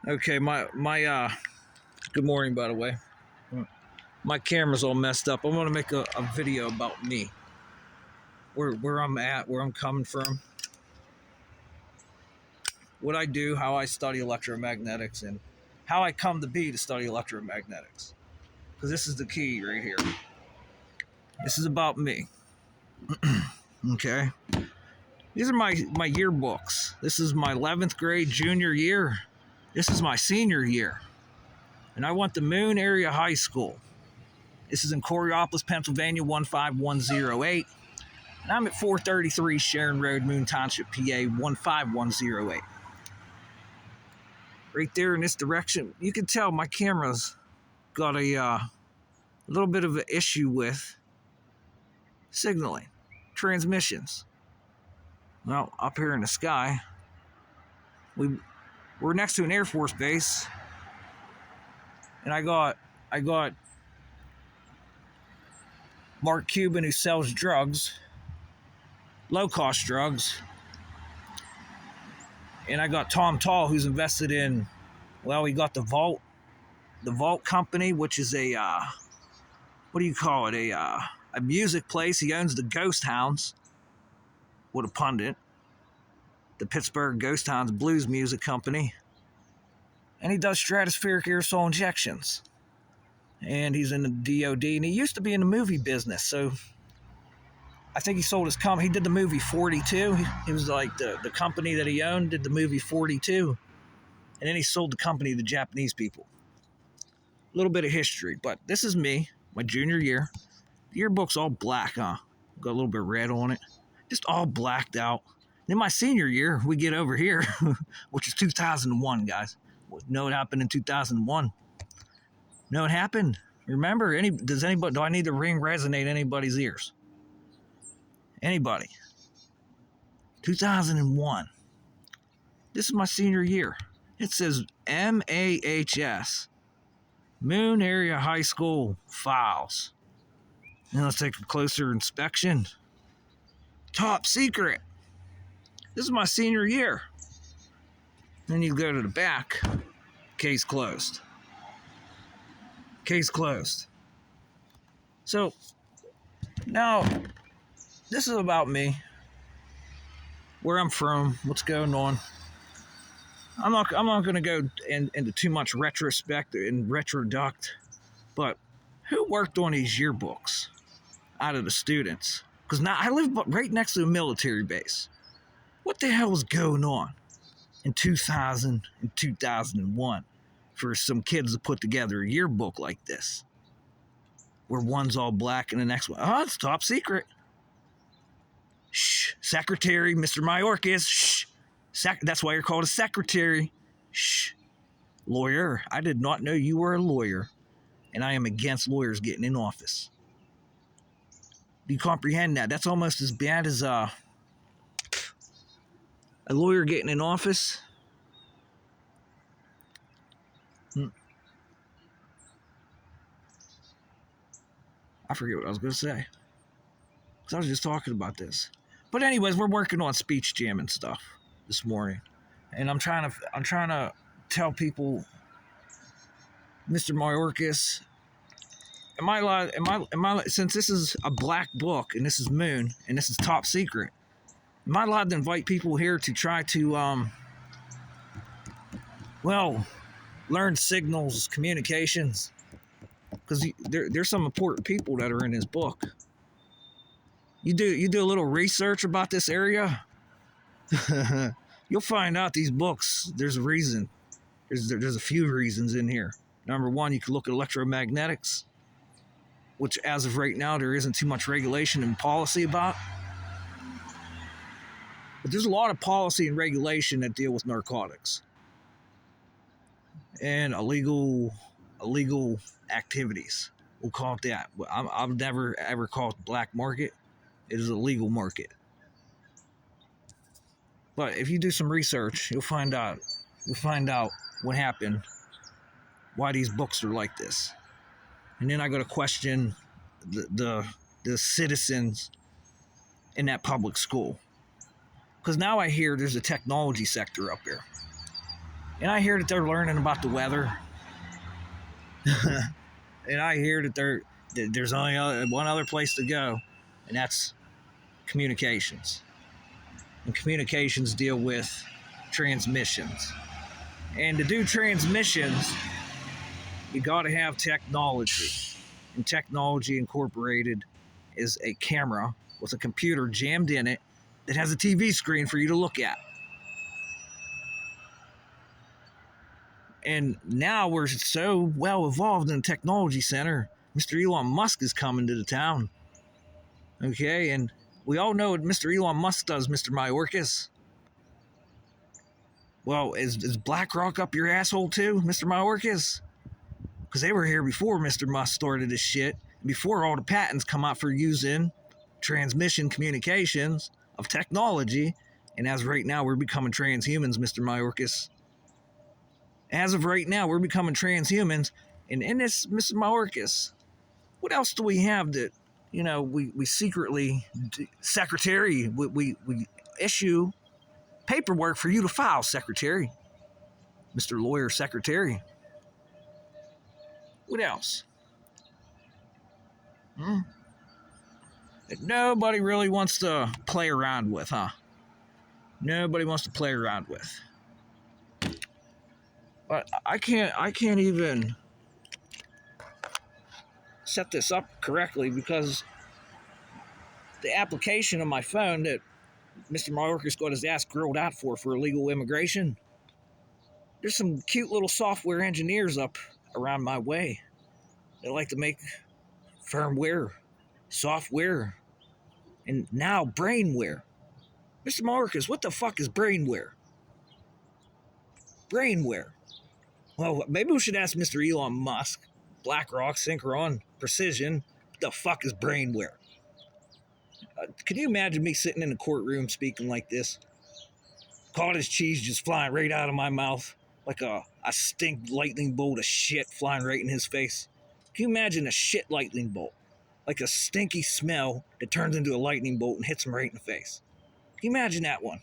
Okay, good morning, by the way. My camera's all messed up. I want to make a video about me, where I'm at, where I'm coming from, what I do, how I study electromagnetics, and how I come to be to study electromagnetics. Because this is the key right here. This is about me. Okay? These are my yearbooks. This is my 11th grade junior year. This is my senior year. And I went to Moon Area High School. This is in Coriopolis, Pennsylvania, 15108. And I'm at 433 Sharon Road, Moon Township, PA, 15108. Right there in this direction, you can tell my camera's got a little bit of an issue with signaling, transmissions. Well, up here in the sky, we're next to an Air Force base, and I got Mark Cuban, who sells drugs, low-cost drugs, and I got Tom Tall, who's invested in, well, we got the Vault Company, which is a what do you call it? A music place. He owns the Ghost Hounds, with a pundit, the Pittsburgh Ghost Hounds Blues Music Company, and he does stratospheric aerosol injections. And he's in the DOD, and he used to be in the movie business, so I think he sold his company. He did the movie 42. He was like the company that he owned did the movie 42, and then he sold the company to the Japanese people. A little bit of history, but this is me, my junior year. The yearbook's all black, huh? Got a little bit of red on it. Just all blacked out. Then my senior year, we get over here, which is 2001, guys. Know what happened in 2001? Know what happened? Remember? Do I need to ring resonate anybody's ears? Anybody? 2001. This is my senior year. It says MAHS, Moon Area High School files. And let's take a closer inspection. Top secret. This is my senior year. Then you go to the back. Case closed. Case closed. So, now, this is about me. Where I'm from, what's going on. I'm not going to go into too much retrospect and retroduct, but who worked on these yearbooks out of the students? Because now I live right next to a military base. What the hell was going on in 2000 and 2001 for some kids to put together a yearbook like this, where one's all black and the next one, oh, it's top secret. Shh, secretary, Mr. Mayorkas, shh. That's why you're called a secretary. Shh. Lawyer, I did not know you were a lawyer, and I am against lawyers getting in office. Do you comprehend that? That's almost as bad as a lawyer getting in office. I forget what I was going to say, because I was just talking about this. But anyways, we're working on speech jam and stuff this morning, and I'm trying to tell people, Mr. Mayorkas, am I allowed, since this is a black book and this is Moon and this is top secret, am I allowed to invite people here to try to learn signals, communications? Because there's some important people that are in this book. You do a little research about this area, you'll find out these books, there's a reason. There's a few reasons in here. Number one, you can look at electromagnetics, which as of right now, there isn't too much regulation and policy about. But there's a lot of policy and regulation that deal with narcotics and illegal activities. We'll call it that. I've never ever called it black market. It is a legal market. But if you do some research, you'll find out what happened, why these books are like this. And then I got to question the citizens in that public school. Because now I hear there's a technology sector up there. And I hear that they're learning about the weather. And I hear that there's only one other place to go, and that's communications. And communications deal with transmissions. And to do transmissions, you got to have technology. And technology incorporated is a camera with a computer jammed in it that has a TV screen for you to look at. And now we're so well evolved in the technology center, Mr. Elon Musk is coming to the town. Okay, and we all know what Mr. Elon Musk does, Mr. Mayorkas. Well, is BlackRock up your asshole too, Mr. Mayorkas? Because they were here before Mr. Musk started this shit, before all the patents come out for using transmission communications of technology. And as of right now, we're becoming transhumans, Mr. Mayorkas. As of right now, we're becoming transhumans. And in this, Mr. Mayorkas, what else do we have that, we secretly, Secretary, we issue paperwork for you to file, Secretary. Mr. Lawyer Secretary. What else? That nobody really wants to play around with, huh? Nobody wants to play around with. But I can't even set this up correctly because the application on my phone that Mr. Mayorkas got his ass grilled out for illegal immigration, there's some cute little software engineers up around my way. They like to make firmware, software, and now brainware. Mr. Mayorkas, what the fuck is brainware? Brainware. Well, maybe we should ask Mr. Elon Musk, BlackRock, Synchron, Precision, what the fuck is brainware? Can you imagine me sitting in a courtroom speaking like this? Cottage cheese just flying right out of my mouth like a stink lightning bolt of shit flying right in his face. Can you imagine a shit lightning bolt? Like a stinky smell that turns into a lightning bolt and hits him right in the face. Can you imagine that one?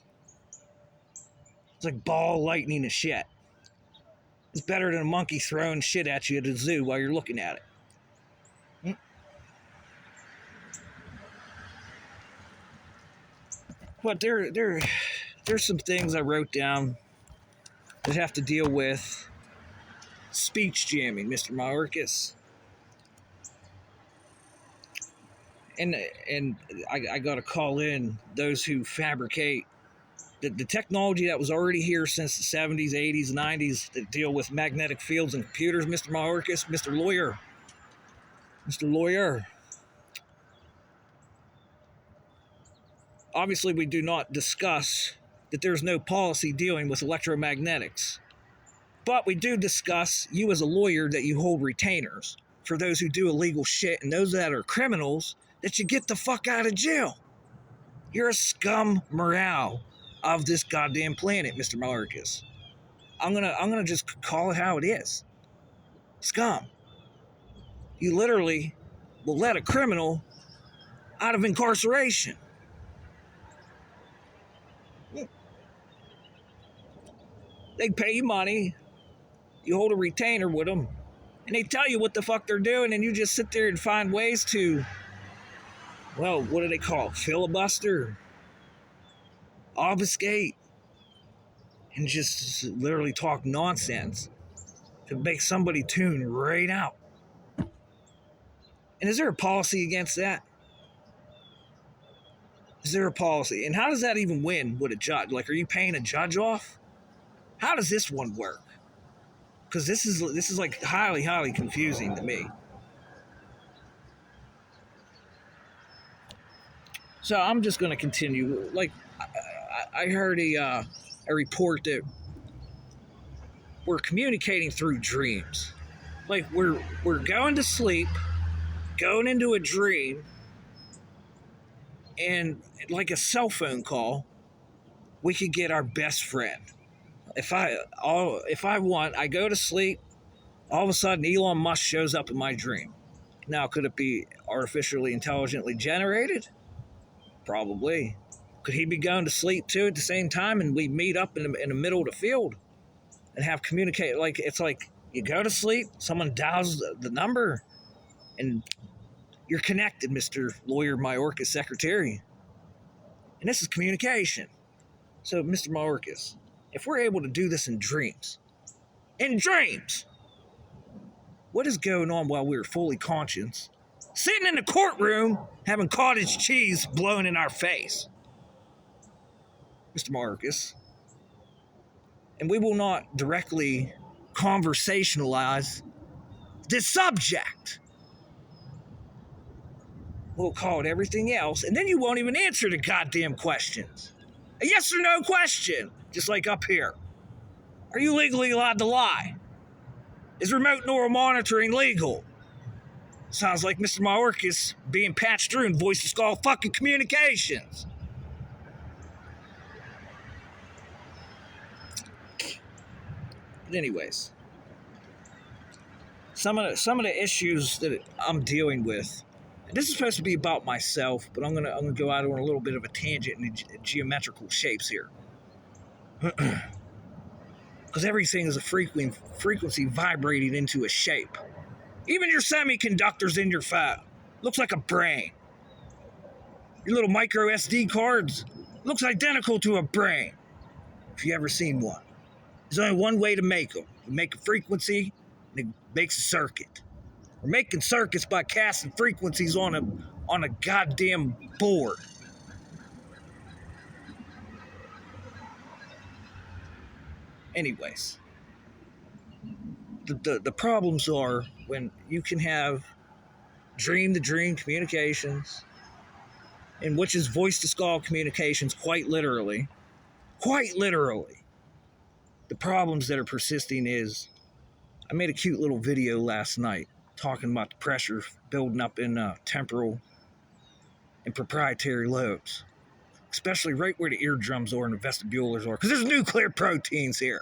It's like ball lightning of shit. It's better than a monkey throwing shit at you at a zoo while you're looking at it. But there's some things I wrote down that have to deal with speech jamming, Mr. Mayorkas. And I got to call in those who fabricate the technology that was already here since the 70s, 80s, 90s that deal with magnetic fields and computers, Mr. Mayorkas, Mr. Lawyer. Mr. Lawyer. Obviously, we do not discuss that there's no policy dealing with electromagnetics. But we do discuss you as a lawyer that you hold retainers for those who do illegal shit and those that are criminals that you get the fuck out of jail. You're a scum morale of this goddamn planet, Mr. Mayorkas. I'm gonna just call it how it is. Scum. You literally will let a criminal out of incarceration. They pay you money, you hold a retainer with them, and they tell you what the fuck they're doing, and you just sit there and find ways to, well, what do they call it? Filibuster? Obfuscate? And just literally talk nonsense to make somebody tune right out. And is there a policy against that? Is there a policy? And how does that even win with a judge? Like, are you paying a judge off? How does this one work? Because this is like highly, highly confusing to me. So I'm just going to continue. Like, I heard a report that we're communicating through dreams. Like, we're going to sleep, going into a dream, and like a cell phone call, we could get our best friend. If I want, I go to sleep, all of a sudden Elon Musk shows up in my dream. Now, could it be artificially intelligently generated? Probably. Could he be going to sleep too at the same time and we meet up in the middle of the field? and have communicate. Like, it's like you go to sleep, someone dials the number, and you're connected, Mr. Lawyer Mayorkas Secretary. And this is communication. So, Mr. Mayorkas, if we're able to do this in dreams, what is going on while we're fully conscious, sitting in the courtroom having cottage cheese blown in our face? Mr. Mayorkas, and we will not directly conversationalize this subject. We'll call it everything else, and then you won't even answer the goddamn questions. A yes or no question, just like up here. Are you legally allowed to lie? Is remote neural monitoring legal? Sounds like Mr. Mayorkas being patched through in voice to skull fucking communications. But anyways, some of the issues that I'm dealing with, and this is supposed to be about myself, but I'm gonna go out on a little bit of a tangent in geometrical shapes here, because everything is a frequency vibrating into a shape. Even your semiconductors in your phone looks like a brain. Your little micro SD cards looks identical to a brain. If you ever seen one. There's only one way to make them. You make a frequency, and it makes a circuit. We're making circuits by casting frequencies on a goddamn board. Anyways, the problems are when you can have dream-to-dream communications, and which is voice-to-skull communications, quite literally. The problems that are persisting is, I made a cute little video last night talking about the pressure building up in temporal and proprietary lobes, especially right where the eardrums are and the vestibulars are, because there's nuclear proteins here.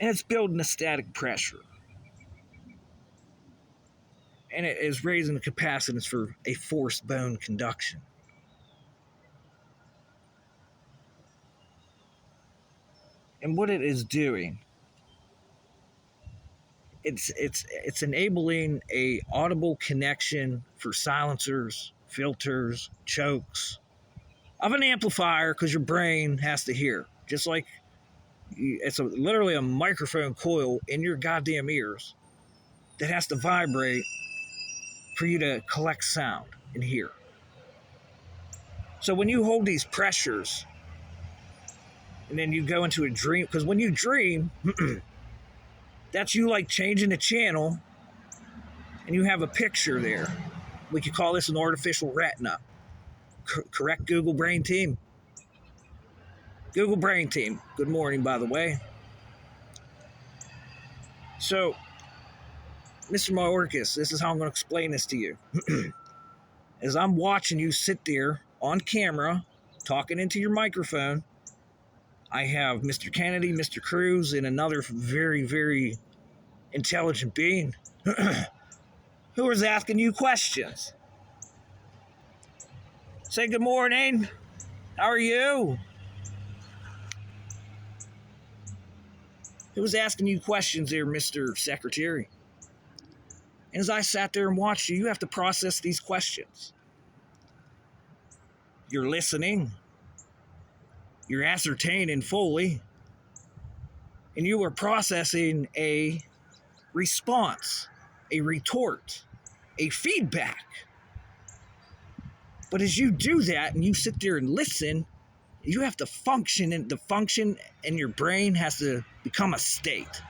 And it's building a static pressure. And it is raising the capacitance for a forced bone conduction. And what it is doing, it's enabling a audible connection for silencers, filters, chokes of an amplifier, because your brain has to hear. Just like it's literally a microphone coil in your goddamn ears that has to vibrate for you to collect sound and hear. So when you hold these pressures and then you go into a dream, because when you dream, that's you like changing the channel and you have a picture there. We could call this an artificial retina. Correct, Google Brain Team? Google Brain Team. Good morning, by the way. So, Mr. Mayorkas, this is how I'm going to explain this to you. As I'm watching you sit there on camera, talking into your microphone, I have Mr. Kennedy, Mr. Cruz, and another very, very intelligent being who is asking you questions. Say good morning. How are you? Who was asking you questions there, Mr. Secretary? And as I sat there and watched you, you have to process these questions. You're listening. You're ascertaining fully. And you are processing a response, a retort, a feedback. But as you do that and you sit there and listen, you have to function, and the function in your brain has to become a state.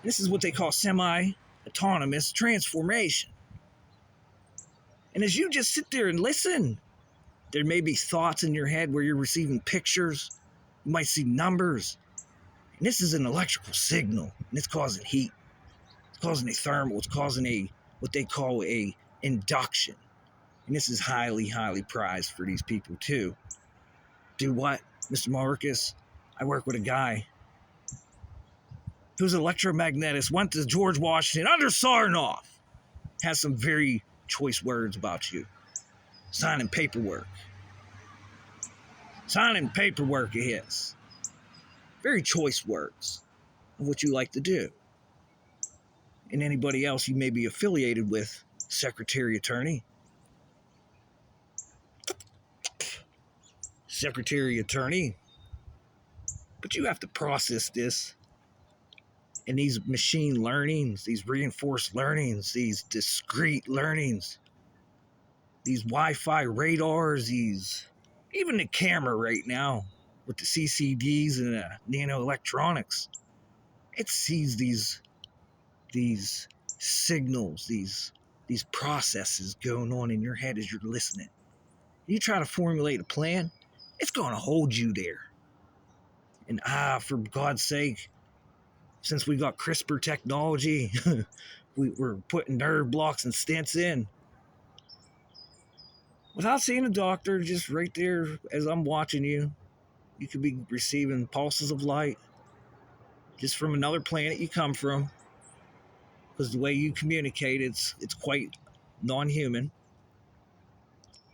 This is what they call semi-autonomous transformation. And as you just sit there and listen, there may be thoughts in your head where you're receiving pictures. You might see numbers. And this is an electrical signal, and it's causing heat. It's causing a thermal. It's causing what they call a induction. And this is highly, highly prized for these people too. Do what, Mr. Mayorkas? I work with a guy who's an electromagnetist, went to George Washington under Sarnoff. Has some very choice words about you. signing paperwork. Signing paperwork is very choice words of what you like to do. And anybody else you may be affiliated with, Secretary Attorney. Secretary Attorney. But you have to process this. And these machine learnings, these reinforced learnings, these discrete learnings, these Wi-Fi radars, even the camera right now with the CCDs and the nano electronics, it sees these signals, these processes going on in your head as you're listening. You try to formulate a plan, it's going to hold you there. And for God's sake, since we got CRISPR technology, we're putting nerve blocks and stents in. Without seeing a doctor, just right there as I'm watching you, you could be receiving pulses of light just from another planet you come from. Because the way you communicate, it's quite non-human.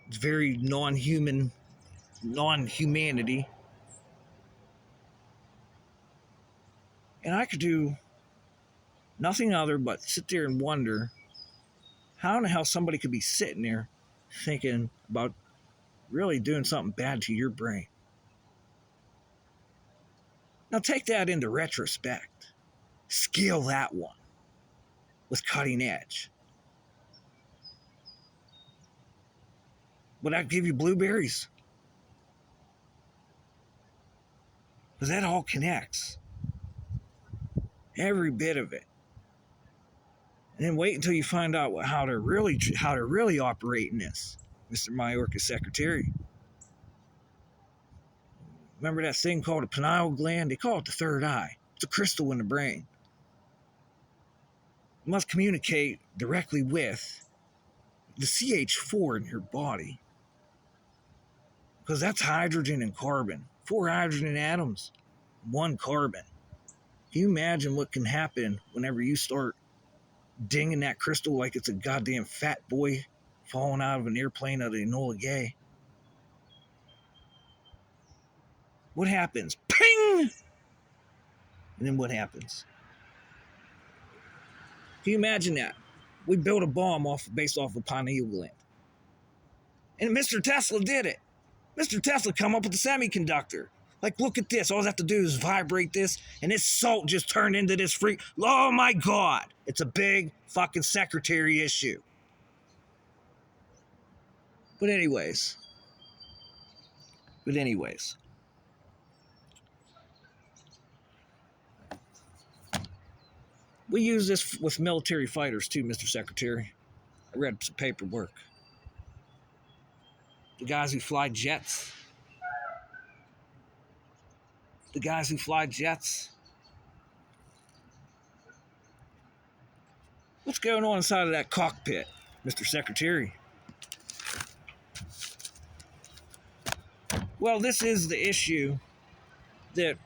It's very non-human, non-humanity. And I could do nothing other but sit there and wonder how in the hell somebody could be sitting there thinking about really doing something bad to your brain. Now take that into retrospect. Scale that one with cutting edge. Would I give you blueberries? Because that all connects. Every bit of it. And then wait until you find out how to really operate in this, Mr. Mayorkas Secretary. Remember that thing called a pineal gland? They call it the third eye. It's a crystal in the brain. It must communicate directly with the CH4 in your body. Because that's hydrogen and carbon. 4 hydrogen atoms, 1 carbon. Can you imagine what can happen whenever you start dinging that crystal like it's a goddamn fat boy falling out of an airplane at Enola Gay? What happens? Ping! And then what happens? Can you imagine that? We built a bomb based off of pineal gland. And Mr. Tesla did it. Mr. Tesla come up with the semiconductor. Like, look at this. All I have to do is vibrate this, and this salt just turned into this freak. Oh, my God. It's a big fucking secretary issue. But anyways. We use this with military fighters, too, Mr. Secretary. I read some paperwork. The guys who fly jets. What's going on inside of that cockpit, Mr. Secretary? Well, this is the issue that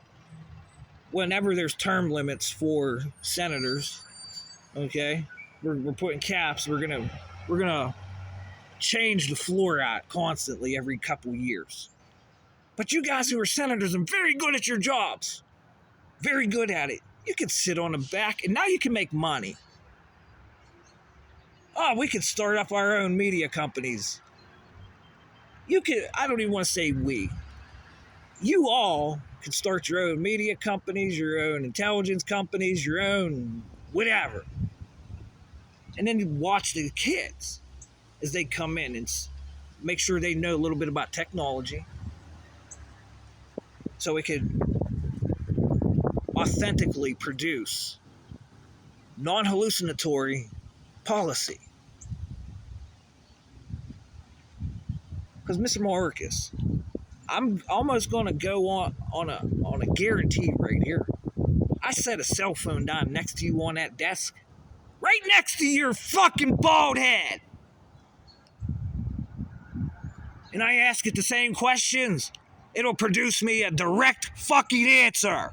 whenever there's term limits for senators, okay, we're putting caps. We're gonna change the floor out constantly every couple years. But you guys who are senators are very good at your jobs. Very good at it. You can sit on the back, and now you can make money. Oh, we could start up our own media companies. I don't even want to say we. You all can start your own media companies, your own intelligence companies, your own whatever. And then you watch the kids as they come in and make sure they know a little bit about technology. So we could authentically produce non-hallucinatory policy. Because Mr. Mayorkas, I'm almost going to go on a guarantee right here. I set a cell phone down next to you on that desk, right next to your fucking bald head, and I ask it the same questions. It'll produce me a direct fucking answer.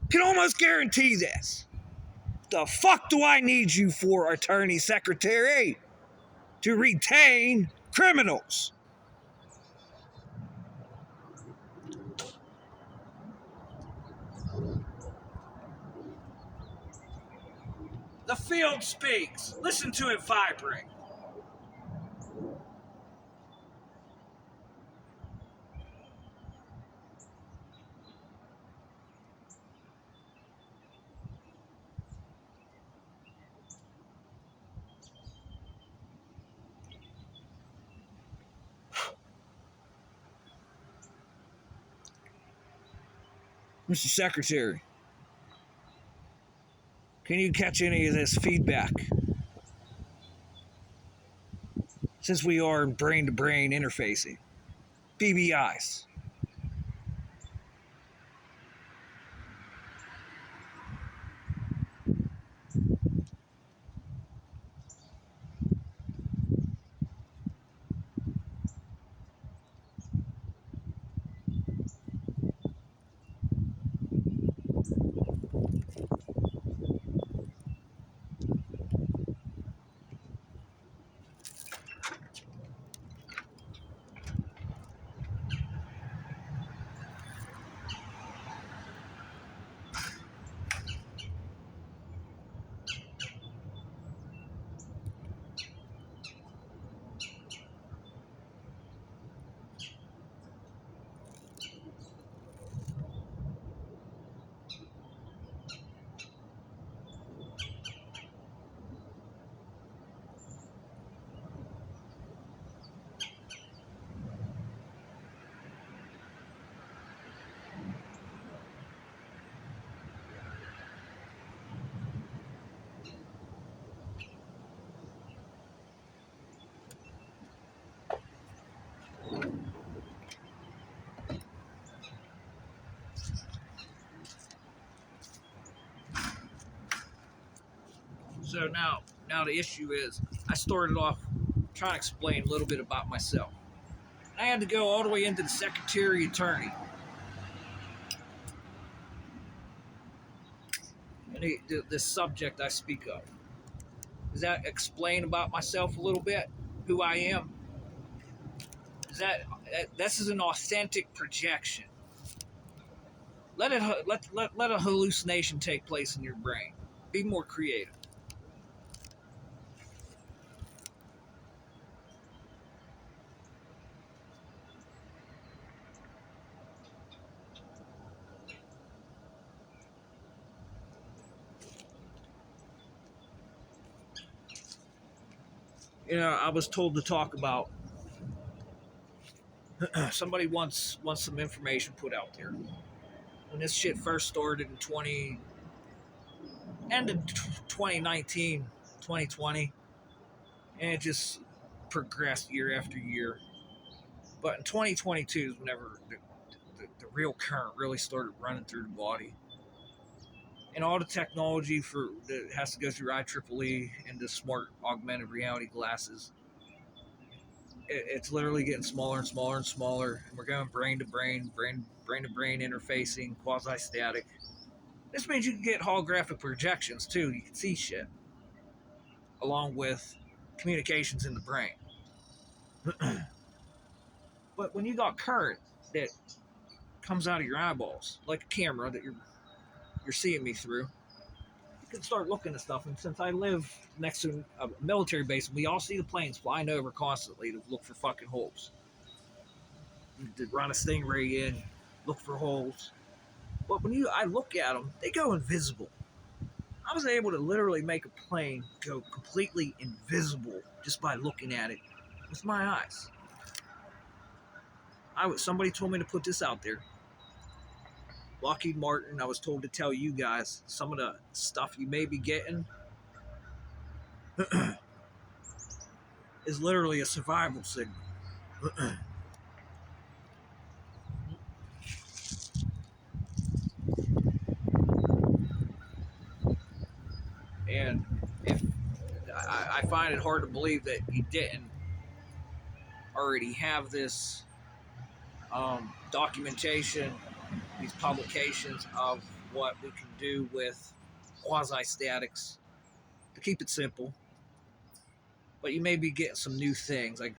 Can almost guarantee this. The fuck do I need you for, Attorney Secretary? to retain criminals. The field speaks. Listen to it vibrate. Mr. Secretary, can you catch any of this feedback? Since we are brain-to-brain interfacing. BBIs. So now the issue is, I started off trying to explain a little bit about myself. I had to go all the way into the Secretary Attorney. And this subject I speak of. Does that explain about myself a little bit? Who I am? This is an authentic projection. Let a hallucination take place in your brain. Be more creative. I was told to talk about somebody wants some information put out there. When this shit first started in ended 2019, 2020, and it just progressed year after year. But in 2022 is whenever the real current really started running through the body. And all the technology that has to go through IEEE and the smart augmented reality glasses, it's literally getting smaller and smaller and smaller. And we're going brain to brain interfacing, quasi-static. This means you can get holographic projections too. You can see shit, along with communications in the brain. But when you got current that comes out of your eyeballs, like a camera that you're seeing me through, you can start looking at stuff. And since I live next to a military base, we all see the planes flying over constantly to look for fucking holes. To run a Stingray in, look for holes. But when I look at them, they go invisible. I was able to literally make a plane go completely invisible just by looking at it with my eyes. Somebody told me to put this out there. Lockheed Martin, I was told to tell you guys some of the stuff you may be getting is literally a survival signal. And if I find it hard to believe that you didn't already have this documentation, these publications of what we can do with quasi-statics. To keep it simple, but you may be getting some new things. Like